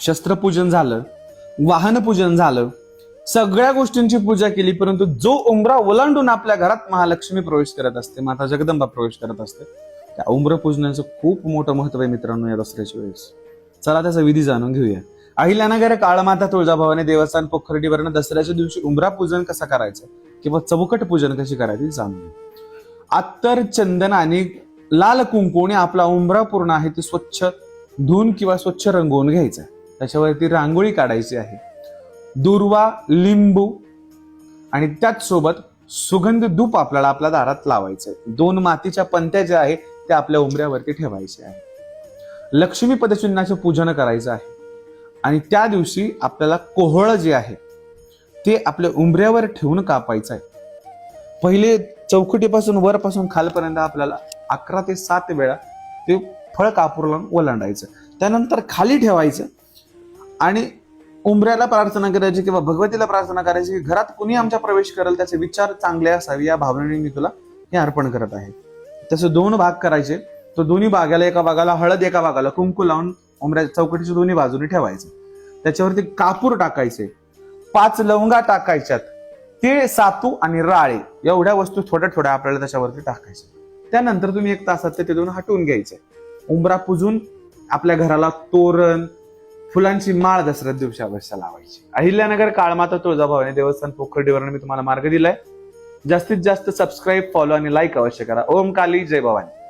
शस्त्रपूजन झालं, वाहन पूजन झालं, सगळ्या गोष्टींची पूजा केली, परंतु जो उंबरा ओलांडून आपल्या घरात महालक्ष्मी प्रवेश करत असते, माता जगदंबा प्रवेश करत असते, त्या उंबर पूजनाचं खूप मोठं महत्व आहे मित्रांनो या दसऱ्याच्या वेळेस. चला त्याचा विधी जाणून घेऊया. अहिल्यानगर काळमाता तुळजाभवानी देवस्थान पोखर्डीवरनं दसऱ्याच्या दिवशी उंबरा पूजन कसं करायचं किंवा चौकट पूजन कशी करायची जाणून घेऊ. अत्तर, चंदन आणि लाल कुंकूने आपला उंबरा पूर्ण आहे ते स्वच्छ धुवून किंवा स्वच्छ रंगवून घ्यायचा. त्याच्यावरती रांगोळी काढायची आहे. दुर्वा, लिंबू आणि त्याच सोबत सुगंध धूप आपल्याला आपल्या दारात लावायचंय. 2 मातीच्या पंत्या ज्या आहे त्या आपल्या उंबऱ्यावरती ठेवायच्या आहे. लक्ष्मी पदचिन्हाचं पूजन करायचं आहे आणि त्या दिवशी आपल्याला कोहळ जे आहे ते आपल्या उंबऱ्यावर ठेवून कापायचं आहे. पहिले चौकटीपासून वरपासून खालपर्यंत आपल्याला 11 ते 7 वेळा ते फळ कापूर लावून ओलांडायचं. त्यानंतर खाली ठेवायचं आणि उंबऱ्याला प्रार्थना करायची किंवा भगवतीला प्रार्थना करायची की घरात कुणी आमच्या प्रवेश करेल त्याचे विचार चांगले असावे या भावनेने मी तुला हे अर्पण करत आहे. त्याचे 2 भाग करायचे. तो दोन्ही भागाला, एका भागाला हळद, एका भागाला कुंकू लावून उंबऱ्या चौकटीच्या दोन्ही बाजूने ठेवायचं. त्याच्यावरती कापूर टाकायचे, 5 लवंगा टाकायच्यात, तीळ, सातू आणि राळे एवढ्या वस्तू थोड्या थोड्या आपल्याला त्याच्यावरती टाकायच्या. त्यानंतर तुम्ही 1 तासात ते तिथून हटवून घ्यायचे. उंबरा पूजून आपल्या घराला तोरण, फुलांची माळ दसऱ्या दिवशी अवश्य लावायची. अहिल्यानगर काळमाता तुळजाभवानी देवस्थान पोखर्डीवरून मी तुम्हाला मार्ग दिलाय. जास्तीत जास्त सबस्क्राईब, फॉलो आणि लाईक अवश्य करा. ओम काली, जय भवानी.